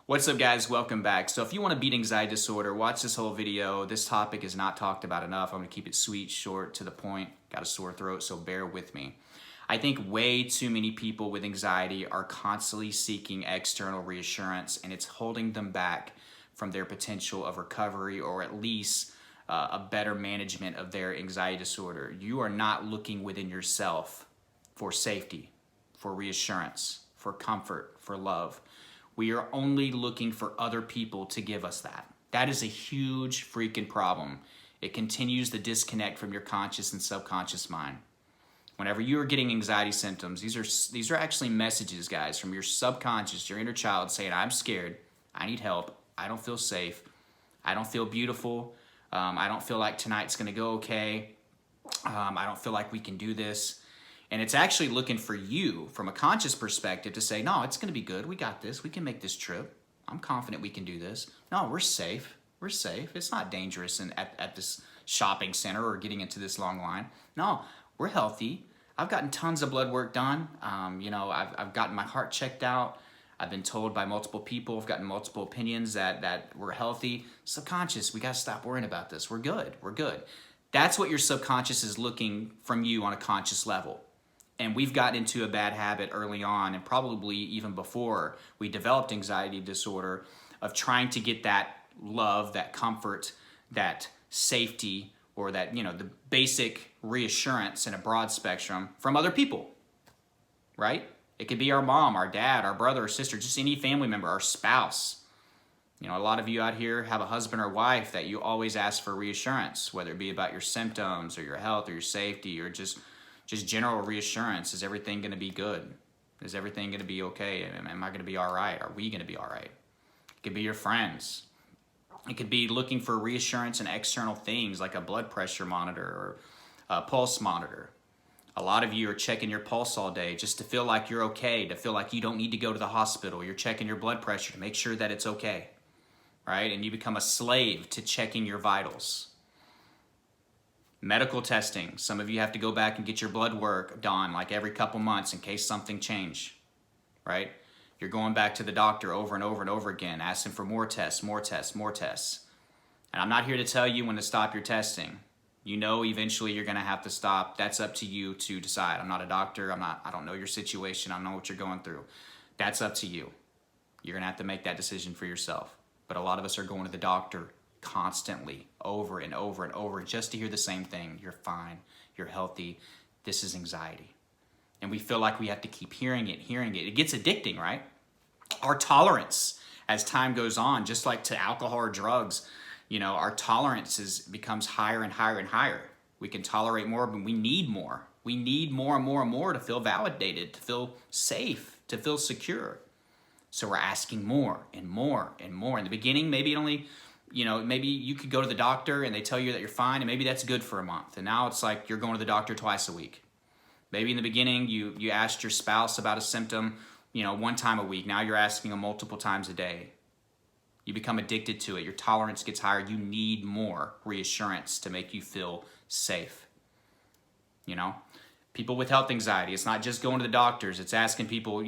What's up, guys? Welcome back. So if you want to beat anxiety disorder, watch this whole video. This topic is not talked about enough. I'm going to keep it sweet, short, to the point. Got a sore throat, so bear with me. I think way too many people with anxiety are constantly seeking external reassurance, and it's holding them back from their potential of recovery, or at least a better management of their anxiety disorder. You are not looking within yourself for safety, for reassurance, for comfort, for love. We are only looking for other people to give us that. That is a huge freaking problem. It continues the disconnect from your conscious and subconscious mind. Whenever you are getting anxiety symptoms, these are actually messages, guys, from your subconscious, your inner child saying, I'm scared, I need help, I don't feel safe, I don't feel beautiful, I don't feel like tonight's gonna go okay, I don't feel like we can do this. And it's actually looking for you from a conscious perspective to say, no, it's going to be good. We got this. We can make this trip. I'm confident we can do this. No, we're safe. We're safe. It's not dangerous at this shopping center or getting into this long line. No, we're healthy. I've gotten tons of blood work done. I've gotten my heart checked out. I've been told by multiple people, I've gotten multiple opinions that we're healthy. Subconscious, we got to stop worrying about this. We're good. We're good. That's what your subconscious is looking from you on a conscious level. And we've gotten into a bad habit early on, and probably even before we developed anxiety disorder, of trying to get that love, that comfort, that safety, or that, the basic reassurance in a broad spectrum from other people, right? It could be our mom, our dad, our brother or sister, just any family member, our spouse. A lot of you out here have a husband or wife that you always ask for reassurance, whether it be about your symptoms or your health or your safety or just general reassurance. Is everything going to be good? Is everything going to be okay? Am I going to be all right? Are we going to be all right? It could be your friends. It could be looking for reassurance in external things like a blood pressure monitor or a pulse monitor. A lot of you are checking your pulse all day just to feel like you're okay, to feel like you don't need to go to the hospital. You're checking your blood pressure to make sure that it's okay, right? And you become a slave to checking your vitals. Medical testing. Some of you have to go back and get your blood work done like every couple months in case something changed, right? You're going back to the doctor over and over and over again, asking for more tests, more tests, more tests. And I'm not here to tell you when to stop your testing. Eventually you're going to have to stop. That's up to you to decide. I'm not a doctor. I don't know your situation. I don't know what you're going through. That's up to you. You're going to have to make that decision for yourself. But a lot of us are going to the doctor constantly, over and over and over, just to hear the same thing. You're fine. You're healthy. This is anxiety. And we feel like we have to keep hearing it. It gets addicting, right? Our tolerance as time goes on, just like to alcohol or drugs, our tolerance becomes higher and higher and higher. We can tolerate more, but we need more. We need more and more and more to feel validated, to feel safe, to feel secure. So we're asking more and more and more. In the beginning, maybe it only... maybe you could go to the doctor and they tell you that you're fine, and maybe that's good for a month. And now it's like you're going to the doctor twice a week. Maybe in the beginning you asked your spouse about a symptom, one time a week. Now you're asking them multiple times a day. You become addicted to it. Your tolerance gets higher. You need more reassurance to make you feel safe. People with health anxiety, it's not just going to the doctors. It's asking people,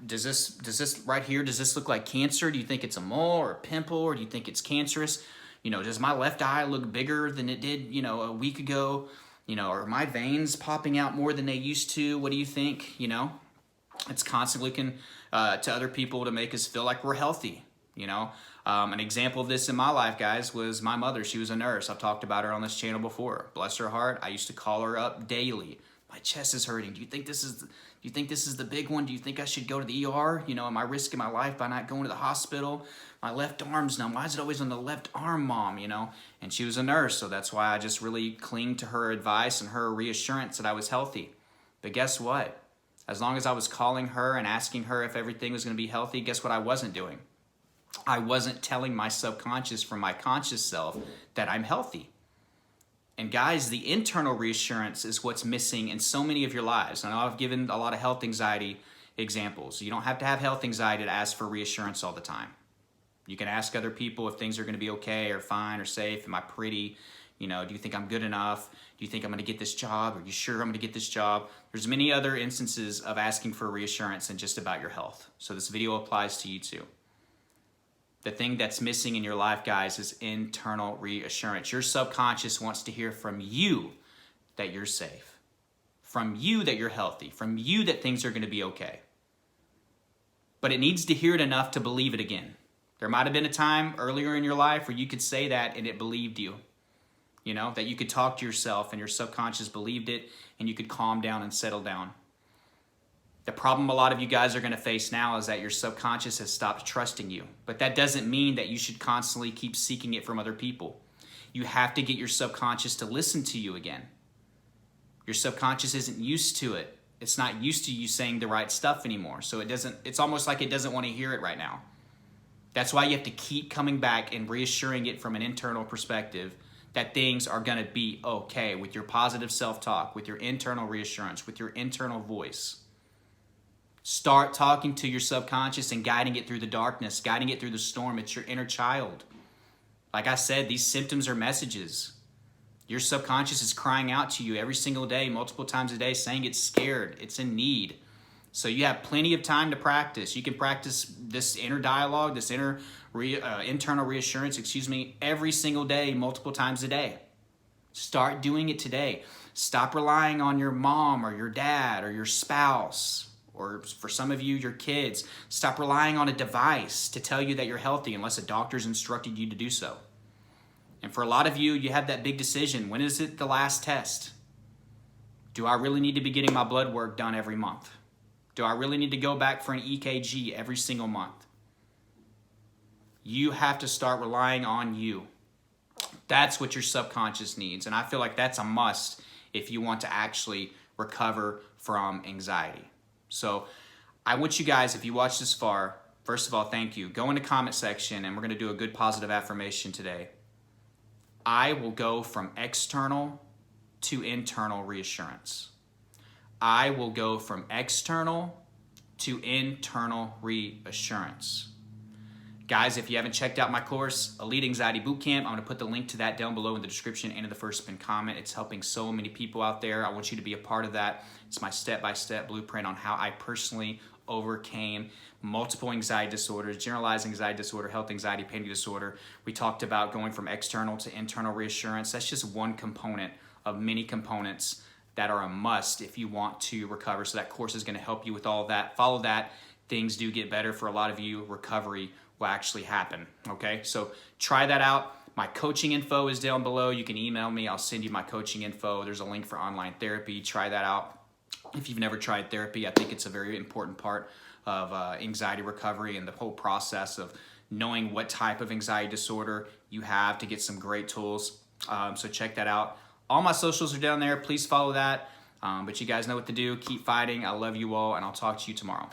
does this right here, does this look like cancer? Do you think it's a mole or a pimple, or do you think it's cancerous? Does my left eye look bigger than it did, a week ago? Are my veins popping out more than they used to? What do you think? It's constantly looking to other people to make us feel like we're healthy. An example of this in my life, guys, was my mother. She was a nurse. I've talked about her on this channel before. Bless her heart. I used to call her up daily. My chest is hurting. Do you think this is the big one? Do you think I should go to the ER? Am I risking my life by not going to the hospital? My left arm's numb. Why is it always on the left arm, Mom? And she was a nurse, so that's why I just really clinged to her advice and her reassurance that I was healthy. But guess what? As long as I was calling her and asking her if everything was going to be healthy, guess what I wasn't doing? I wasn't telling my subconscious from my conscious self that I'm healthy. And guys, the internal reassurance is what's missing in so many of your lives. I know I've given a lot of health anxiety examples. You don't have to have health anxiety to ask for reassurance all the time. You can ask other people if things are going to be okay or fine or safe. Am I pretty? Do you think I'm good enough? Do you think I'm going to get this job? Are you sure I'm going to get this job? There's many other instances of asking for reassurance than just about your health. So this video applies to you too. The thing that's missing in your life, guys, is internal reassurance. Your subconscious wants to hear from you that you're safe, from you that you're healthy, from you that things are going to be okay. But it needs to hear it enough to believe it again. There might have been a time earlier in your life where you could say that and it believed you. You know, that you could talk to yourself and your subconscious believed it and you could calm down and settle down. The problem a lot of you guys are going to face now is that your subconscious has stopped trusting you. But that doesn't mean that you should constantly keep seeking it from other people. You have to get your subconscious to listen to you again. Your subconscious isn't used to it. It's not used to you saying the right stuff anymore. So it's almost like it doesn't want to hear it right now. That's why you have to keep coming back and reassuring it from an internal perspective that things are going to be okay with your positive self-talk, with your internal reassurance, with your internal voice. Start talking to your subconscious and guiding it through the darkness, guiding it through the storm. It's your inner child. Like I said, these symptoms are messages. Your subconscious is crying out to you every single day, multiple times a day, saying it's scared, it's in need. So you have plenty of time to practice. You can practice this inner dialogue, this internal reassurance, every single day, multiple times a day. Start doing it today. Stop relying on your mom or your dad or your spouse, or for some of you, your kids. Stop relying on a device to tell you that you're healthy unless a doctor's instructed you to do so. And for a lot of you, you have that big decision. When is it the last test? Do I really need to be getting my blood work done every month? Do I really need to go back for an EKG every single month? You have to start relying on you. That's what your subconscious needs. And I feel like that's a must if you want to actually recover from anxiety. So I want you guys, if you watched this far, first of all, thank you. Go in the comment section and we're going to do a good positive affirmation today. I will go from external to internal reassurance. I will go from external to internal reassurance. Guys, if you haven't checked out my course, Elite Anxiety Bootcamp, I'm going to put the link to that down below in the description and in the first pinned comment. It's helping so many people out there. I want you to be a part of that. It's my step-by-step blueprint on how I personally overcame multiple anxiety disorders, generalized anxiety disorder, health anxiety, panic disorder. We talked about going from external to internal reassurance. That's just one component of many components that are a must if you want to recover. So that course is going to help you with all of that. Follow that. Things do get better for a lot of you. Recovery will actually happen. Okay, so try that out. My coaching info is down below. You can email me. I'll send you my coaching info. There's a link for online therapy. Try that out. If you've never tried therapy, I think it's a very important part of anxiety recovery and the whole process of knowing what type of anxiety disorder you have to get some great tools. So check that out. All my socials are down there. Please follow that. But you guys know what to do. Keep fighting. I love you all, and I'll talk to you tomorrow.